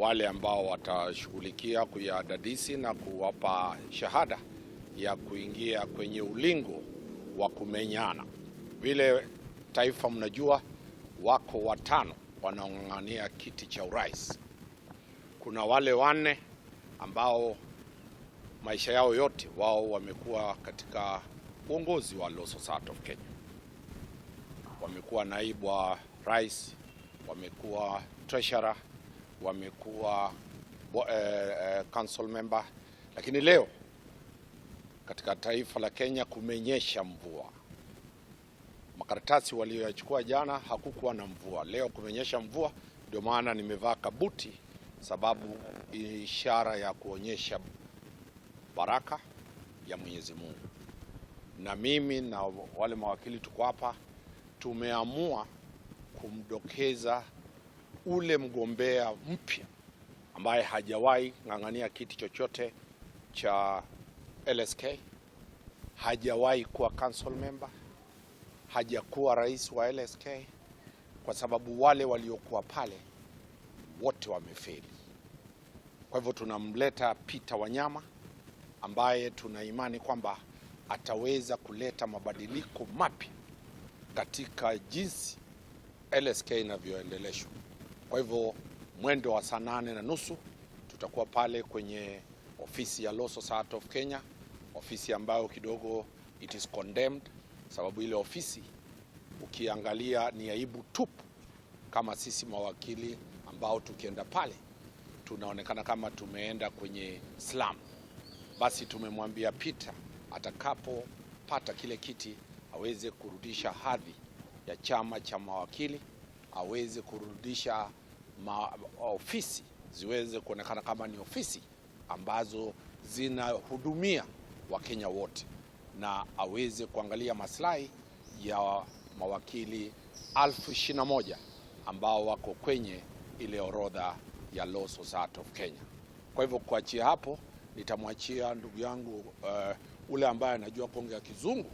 wale ambao watashughulikia kuyadadisi na kuwapa shahada ya kuingia kwenye ulingo wa kumenyana. Vile taifa mnajua, wako 5 wanaong'ang'ania kiti cha urais. Kuna wale 4 ambao maisha yao yote wao wamekuwa katika uongozi wa Law Society of Kenya. Wamekuwa naibu wa rais, wamekuwa treasurer, wamekuwa council member. Lakini leo katika taifa la Kenya kumenyesha mvua. Makaratasi walioyachukua jana hakukuwa na mvua. Leo kumenyesha mvua, ndio maana nimevaa kabuti, sababu ishara ya kuonyesha baraka ya Mwenyezi Mungu. Na mimi na wale mawakili tuko hapa, tumeamua kumdokeza ule mgombea mpya ambaye hajawahi ng'ang'ania kiti chochote cha LSK, hajawahi kuwa council member, hajakuwa rais wa LSK, kwa sababu wale waliokuwa pale wote wamefeli. Kwa hivyo tunamleta Peter Wanyama ambaye tuna imani kwamba ataweza kuleta mabadiliko mapya katika jinsi LSK inavyoendeleshwa. Kwa hivyo mwendo wa saa 8:30 tutakuwa pale kwenye ofisi ya Law Society of Kenya, ofisi ambayo kidogo it is condemned, sababu ile ofisi ukiangalia ni aibu tupu. Kama sisi mawakili ambao tukienda pale tunaonekana kama tumeenda kwenye slum. Basi tumemwambia Peter atakapopata kile kiti aweze kurudisha hadhi ya chama cha mawakili, aweze kurudisha ofisi ziweze kuonekana kama ni ofisi ambazo zinahudumia Wakenya wote, na aweze kuangalia maslahi ya mawakili 21,000 ambao wako kwenye ile orodha ya Law Society of Kenya. Kwa hivyo kuachia hapo, nitamwachia ndugu yangu ule ambaye anajua kuongea Kizungu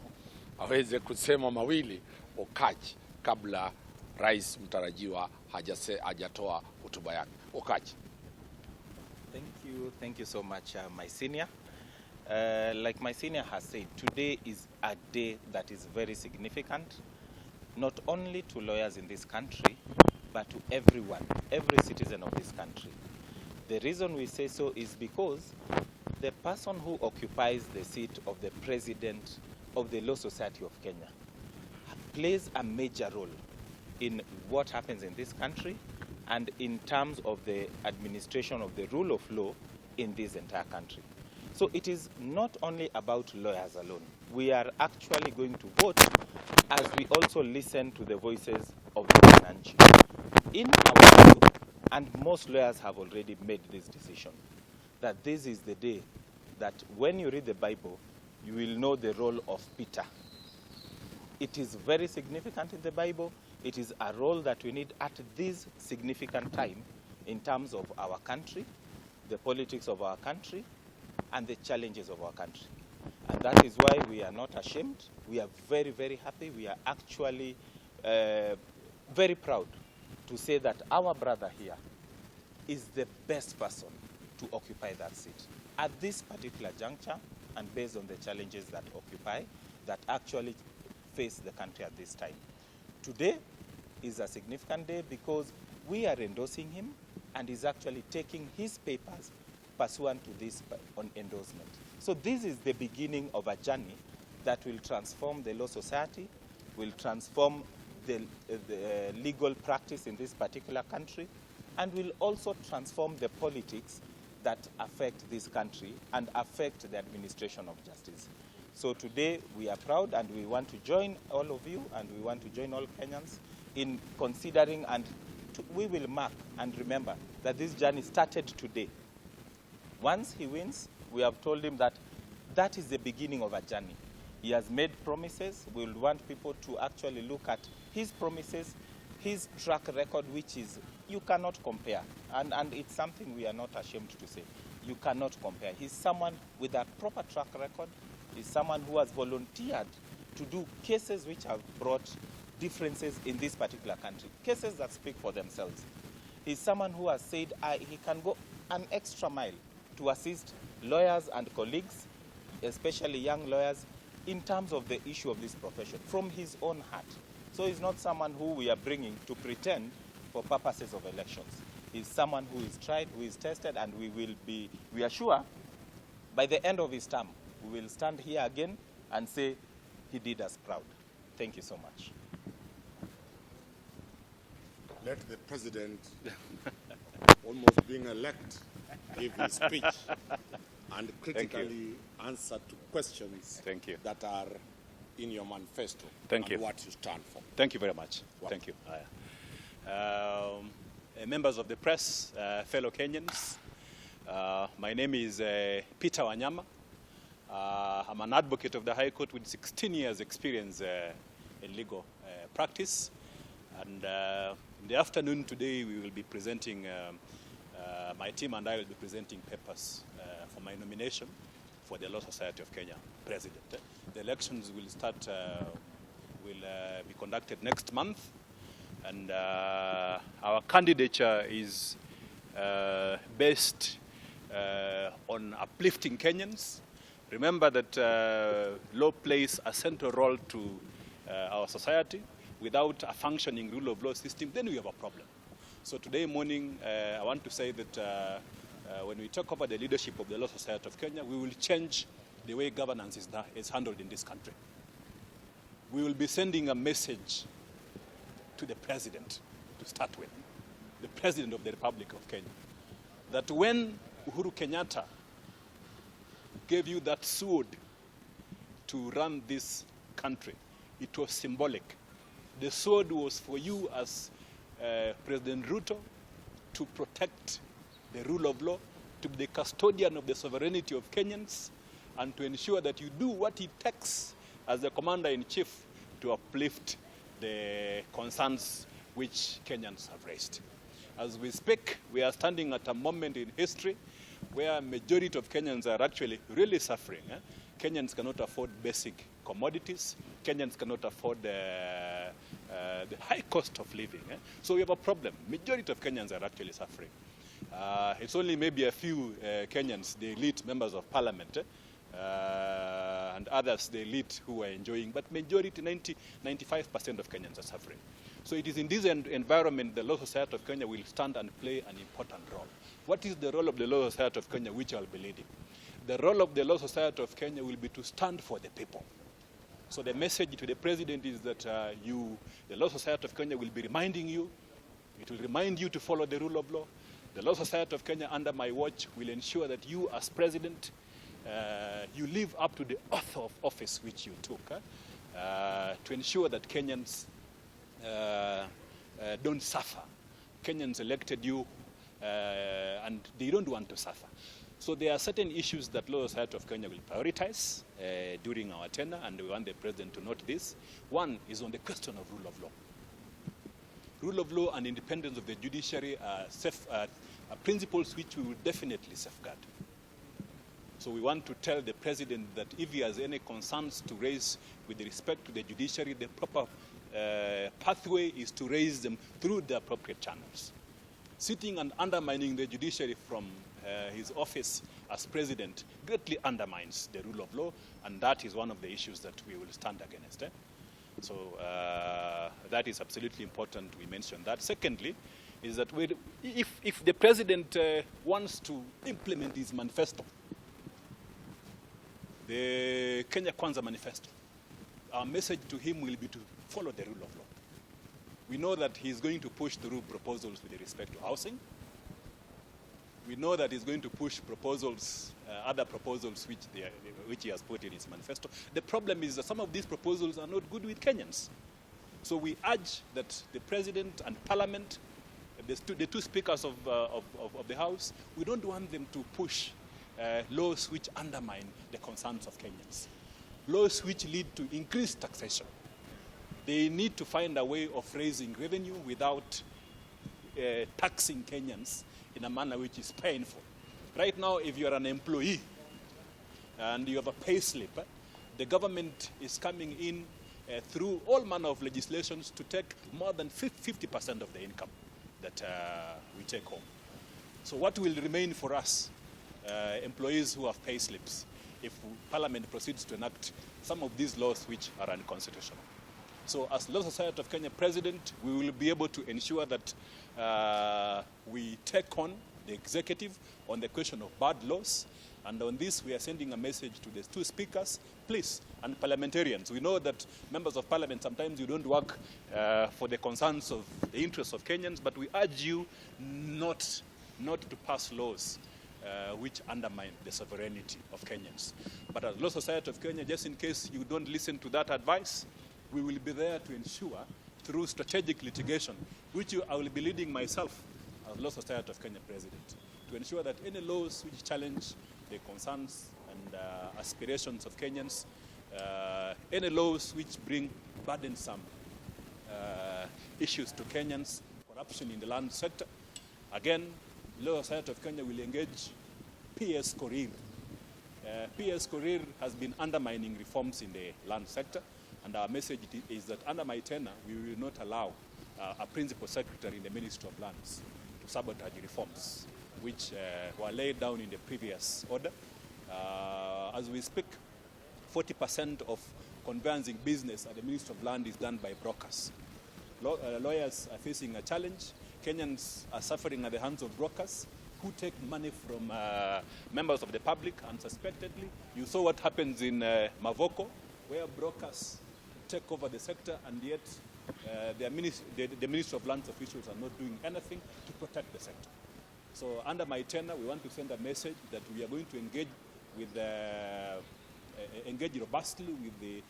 aweze kusema mawili Okachi kabla rais mtarajiwa hajatoa hotuba yake. Okachi. Thank you so much, my senior. Like my senior has said, today is a day that is very significant, not only to lawyers in this country, but to everyone, every citizen of this country. The reason we say so is because the person who occupies the seat of the president of the Law Society of Kenya plays a major role in what happens in this country and in terms of the administration of the rule of law in this entire country. So it is not only about lawyers alone. We are actually going to vote as we also listen to the voices of the wananchi. In our view, and most lawyers have already made this decision, that this is the day that when you read the Bible, you will know the role of Peter. It is very significant in the Bible. It is a role that we need at this significant time in terms of our country, the politics of our country, and the challenges of our country. And that is why we are not ashamed. We are very, very happy. We are actually very proud to say that our brother here is the best person to occupy that seat at this particular juncture, and based on the challenges that actually face the country at this time. Today is a significant day because we are endorsing him, and is actually taking his papers pursuant to this on endorsement. So this is the beginning of a journey that will transform the Law Society, will transform the legal practice in this particular country, and will also transform the politics that affect this country and affect the administration of justice. So today we are proud, and we want to join all of you, and we want to join all Kenyans in considering, and we will mark and remember that this journey started today. Once he wins, we have told him that that is the beginning of a journey. He has made promises. We will want people to actually look at his promises, his track record, which is, you cannot compare. And it's something we are not ashamed to say. You cannot compare. He's someone with a proper track record. He's someone who has volunteered to do cases which have brought differences in this particular country, cases that speak for themselves. He's someone who has said he can go an extra mile to assist lawyers and colleagues, especially young lawyers, in terms of the issue of this profession, from his own heart. So he's not someone who we are bringing to pretend for purposes of elections. He's someone who is tried, who is tested, and we are sure by the end of his term, we will stand here again and say he did us proud. Thank you so much. Let the president, almost being elect, give his speech and critically answer to questions that are in your manifesto and what you stand for. Thank you very much. Welcome. Thank you. Members of the press, fellow Kenyans, my name is Peter Wanyama. I'm an advocate of the High Court with 16 years experience in legal practice. And in the afternoon today, we will be presenting, my team and I will be presenting papers for my nomination for the Law Society of Kenya president. The elections will start, will be conducted next month. And our candidature is based on uplifting Kenyans. Remember that law plays a central role to our society. Without a functioning rule of law system, then we have a problem. So today morning, I want to say that when we talk about the leadership of the Law Society of Kenya, we will change the way governance is handled in this country. We will be sending a message to the president, to start with, the president of the Republic of Kenya, that when Uhuru Kenyatta gave you that sword to run this country, it was symbolic. The sword was for you as President Ruto to protect the rule of law, to be the custodian of the sovereignty of Kenyans, and to ensure that you do what it takes as the commander-in-chief to uplift the concerns which Kenyans have raised. As we speak, we are standing at a moment in history where a majority of Kenyans are actually really suffering. Kenyans cannot afford basic commodities. Kenyans cannot afford the high cost of living. So we have a problem. Majority of Kenyans are actually suffering. It's only maybe a few Kenyans, the elite members of parliament, and others, the elite who are enjoying, but majority, 95% of Kenyans are suffering. So it is in this environment the Law Society of Kenya will stand and play an important role. What is the role of the Law Society of Kenya, which I'll be leading? The role of the Law Society of Kenya will be to stand for the people. So the message to the president is that the Law Society of Kenya will be reminding you, it will remind you to follow the rule of law. The Law Society of Kenya under my watch will ensure that you as president, you live up to the oath of office which you took, to ensure that Kenyans don't suffer. Kenyans elected you and they don't want to suffer. So there are certain issues that Law Society of Kenya will prioritize during our tenure, and we want the president to note this. One is on the question of rule of law. Rule of law and independence of the judiciary are principles which we will definitely safeguard. So we want to tell the president that if he has any concerns to raise with respect to the judiciary, the proper pathway is to raise them through the appropriate channels. Sitting and undermining the judiciary from his office as president greatly undermines the rule of law, and that is one of the issues that we will stand against. So that is absolutely important we mention that. Secondly, is that if the president wants to implement his manifesto, the Kenya Kwanza manifesto, our message to him will be to follow the rule of law. We know that he's going to push through proposals with respect to housing. We know that he's going to push proposals, other proposals which he has put in his manifesto. The problem is that some of these proposals are not good with Kenyans. So we urge that the president and parliament, the two speakers of the House, we don't want them to push laws which undermine the concerns of Kenyans, laws which lead to increased taxation. They need to find a way of raising revenue without taxing Kenyans in a manner which is painful. Right now, if you are an employee and you have a pay slip, the government is coming in through all manner of legislations to take more than 50% of the income. that we take home. So what will remain for us, employees who have pay slips, if Parliament proceeds to enact some of these laws which are unconstitutional? So as Law Society of Kenya President, we will be able to ensure that we take on the executive on the question of bad laws. And on this, we are sending a message to the two speakers, please, and parliamentarians. We know that members of parliament, sometimes you don't work for the concerns of the interests of Kenyans, but we urge you not to pass laws which undermine the sovereignty of Kenyans. But as Law Society of Kenya, just in case you don't listen to that advice, we will be there to ensure, through strategic litigation, which I will be leading myself as Law Society of Kenya President, to ensure that any laws which challenge the concerns and aspirations of Kenyans, any laws which bring burdensome issues to Kenyans, corruption in the land sector. Again, Law Society of Kenya will engage PS Korir. PS Korir has been undermining reforms in the land sector, and our message is that under my tenure, we will not allow a principal secretary in the Ministry of Lands to sabotage reforms which were laid down in the previous order. As we speak, 40% of conveyancing business at the Ministry of Land is done by brokers. Lawyers are facing a challenge. Kenyans are suffering at the hands of brokers who take money from members of the public unsuspectedly. You saw what happens in Mavoko, where brokers take over the sector, and yet the Ministry of Lands officials are not doing anything to protect the sector. So under my tenure, we want to send a message that we are going to engage robustly with the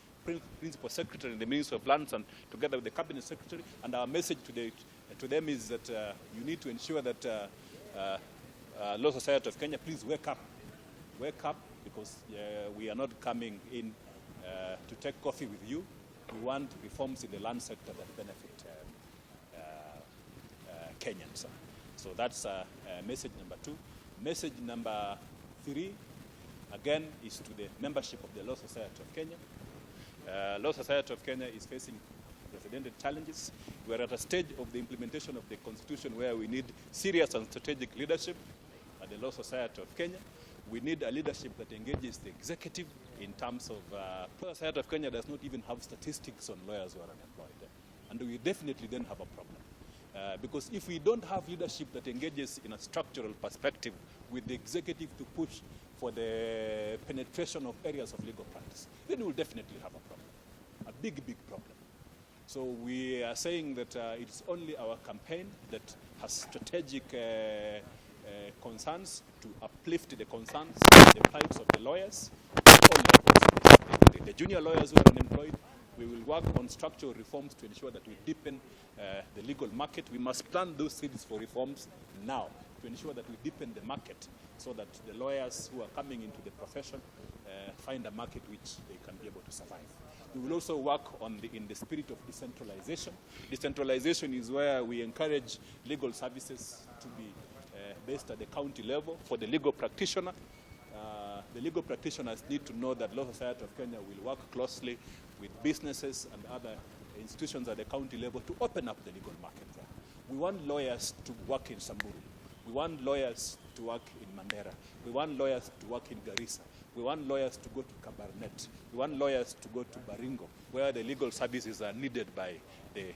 Principal Secretary in the Ministry of Lands and together with the Cabinet Secretary. And our message to them is that you need to ensure that Law Society of Kenya, please wake up. Wake up, because we are not coming in to take coffee with you. We want reforms in the land sector that benefit Kenyans. So that's message number 2. Message number 3, again, is to the membership of the Law Society of Kenya. Law Society of Kenya is facing unprecedented challenges. We are at a stage of the implementation of the Constitution where we need serious and strategic leadership at the Law Society of Kenya. We need a leadership that engages the executive in terms of... Law Society of Kenya does not even have statistics on lawyers who are unemployed. And we definitely then have a problem. Because if we don't have leadership that engages in a structural perspective with the executive to push for the penetration of areas of legal practice, then we'll definitely have a problem, a big, big problem. So we are saying that it's only our campaign that has strategic concerns to uplift the concerns, the plights of the lawyers, all levels. The junior lawyers who are unemployed. We will work on structural reforms to ensure that we deepen the legal market. We must plant those seeds for reforms now to ensure that we deepen the market so that the lawyers who are coming into the profession find a market which they can be able to survive. We will also work in the spirit of decentralization. Decentralization is where we encourage legal services to be based at the county level for the legal practitioner. The legal practitioners need to know that Law Society of Kenya will work closely with businesses and other institutions at the county level to open up the legal market there. We want lawyers to work in Samburu. We want lawyers to work in Mandera. We want lawyers to work in Garissa. We want lawyers to go to Kabarnet. We want lawyers to go to Baringo, where the legal services are needed by the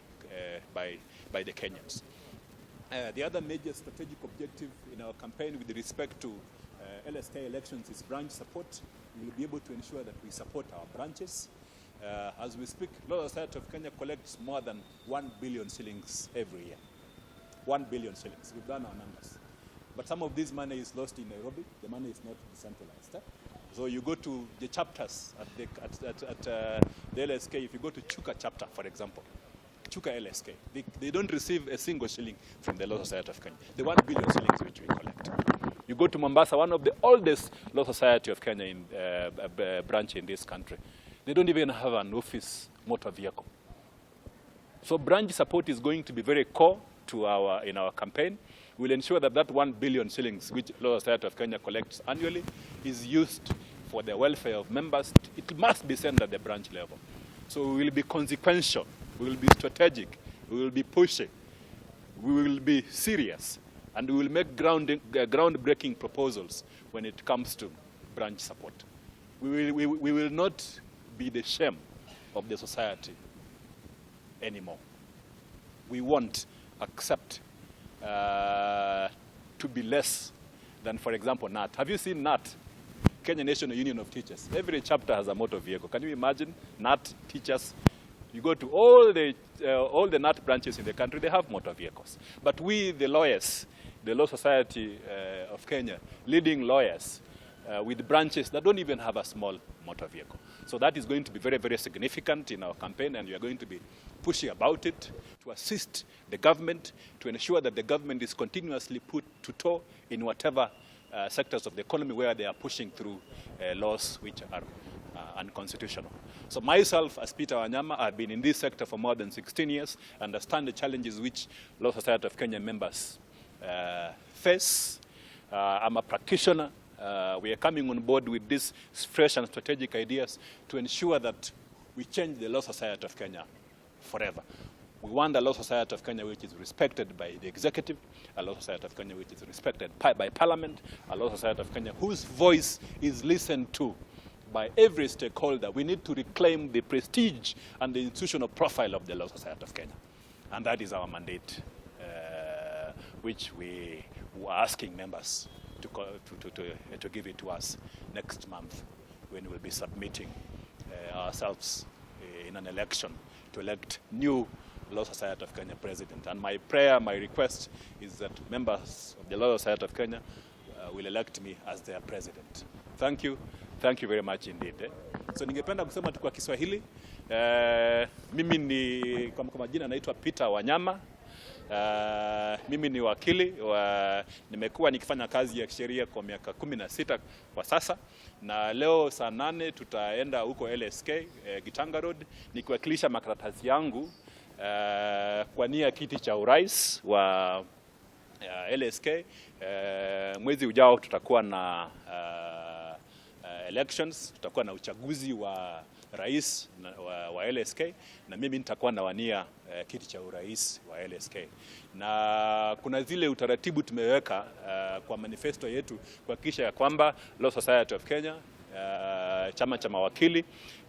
Kenyans. The other major strategic objective in our campaign with respect to LSK elections is branch support. We will be able to ensure that we support our branches. As we speak, Law Society of Kenya collects more than 1 billion shillings every year. 1 billion shillings. We've done our numbers. But some of this money is lost in Nairobi. The money is not decentralized. So you go to the chapters at the LSK. If you go to Chuka chapter, for example, Chuka LSK, they don't receive a single shilling from the Law Society of Kenya. The 1 billion shillings which we collect. You go to Mombasa, one of the oldest Law Society of Kenya branch in this country. They don't even have an office motor vehicle. So branch support is going to be very core to in our campaign. We'll ensure that that 1 billion shillings which Law Society of Kenya collects annually is used for the welfare of members. It must be sent at the branch level. So we will be consequential. We will be strategic. We will be pushing. we will be serious and we will make groundbreaking proposals when it comes to branch support. We will not be the shame of the society anymore. We won't accept to be less than, for example, NAT. Have you seen NAT? Kenya National Union of Teachers. Every chapter has a motor vehicle. Can you imagine? NAT teachers. You go to all the NAT branches in the country, they have motor vehicles. But we, the lawyers, the Law Society of Kenya, leading lawyers with branches that don't even have a small motor vehicle. So that is going to be very, very significant in our campaign, and we are going to be pushing about it to assist the government, to ensure that the government is continuously put to toe in whatever sectors of the economy where they are pushing through laws which are unconstitutional. So myself, as Peter Wanyama, I've been in this sector for more than 16 years, understand the challenges which Law Society of Kenya members face. I'm a practitioner. We are coming on board with these fresh and strategic ideas to ensure that we change the Law Society of Kenya forever. We want a Law Society of Kenya which is respected by the executive, a Law Society of Kenya which is respected by Parliament, a Law Society of Kenya whose voice is listened to by every stakeholder. We need to reclaim the prestige and the institutional profile of the Law Society of Kenya. And that is our mandate, which we are asking members to give it to us next month, when we'll be submitting ourselves in an election to elect new Law Society of Kenya president. And my prayer, my request is that members of the Law Society of Kenya will elect me as their president. Thank you. Thank you very much indeed. So ningependa kusema tu kwa Kiswahili. Mimi ni kwa majina naitwa Peter Wanyama. Mimi ni wakili, nimekuwa nikifanya kazi ya kisheria kwa miaka 16 kwa sasa, na leo saa 8 tutaenda huko LSK Gitanga Road nikiwakilisha makaratasi yangu kwa nia kiti cha urais wa LSK. Mwezi ujao tutakuwa na elections, tutakuwa na uchaguzi wa rais wa LSK, na mimi nitakuwa nawania kiti cha urais wa LSK. Na kuna zile utaratibu tumeweka kwa manifesto yetu kuhakikisha ya kwamba Law Society of Kenya, chama cha mawakili,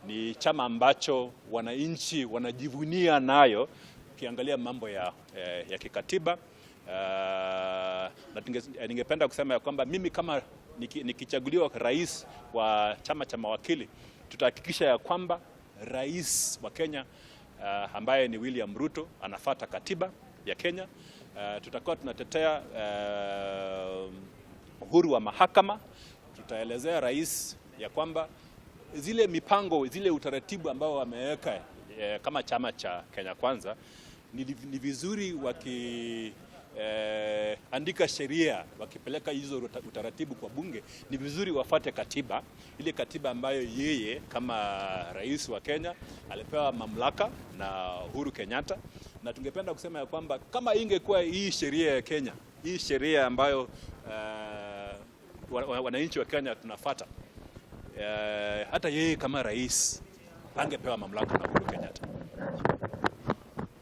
ni chama ambacho wananchi wanajivunia nayo kiangalia mambo ya kikatiba. Na ningependa kusema ya kwamba mimi kama nikichaguliwa rais wa chama cha mawakili, tutahakikisha ya kwamba rais wa Kenya ambaye ni William Ruto anafuata katiba ya Kenya. Tutakuwa tunatetea uhuru wa mahakama. Tutaelezea rais ya kwamba zile mipango, zile utaratibu ambao wameweka kama chama cha Kenya Kwanza ni vizuri andika sheria, wakipeleka hizo utaratibu kwa bunge, ni vizuri wafuate katiba, ile katiba ambayo yeye kama rais wa Kenya alipewa mamlaka na Uhuru Kenyatta. Na tungependa kusema ya kwamba kama ingekuwa hii sheria ya Kenya, hii sheria ambayo wananchi wa Kenya tunafuata, hata yeye kama rais angepewa mamlaka na Uhuru Kenyatta.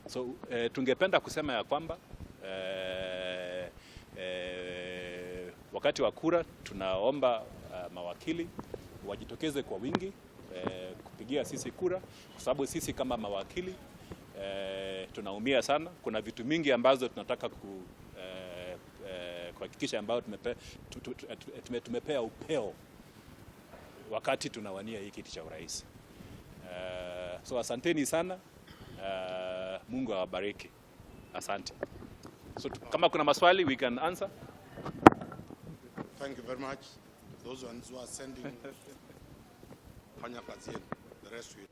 So tungependa kusema ya kwamba wakati wa kura tunaomba mawakili wajitokeze kwa wingi kupigia sisi kura, kwa sababu sisi kama mawakili tunaumia sana. Kuna vitu mingi ambazo tunataka kuhakikisha ambao tumepea upeo wakati tunawania hii kiti cha urais. So asanteni sana. Mungu awabariki. Asante. So kama kuna maswali we can answer. Thank you very much. Those ones who are sending fanya kazi, the rest will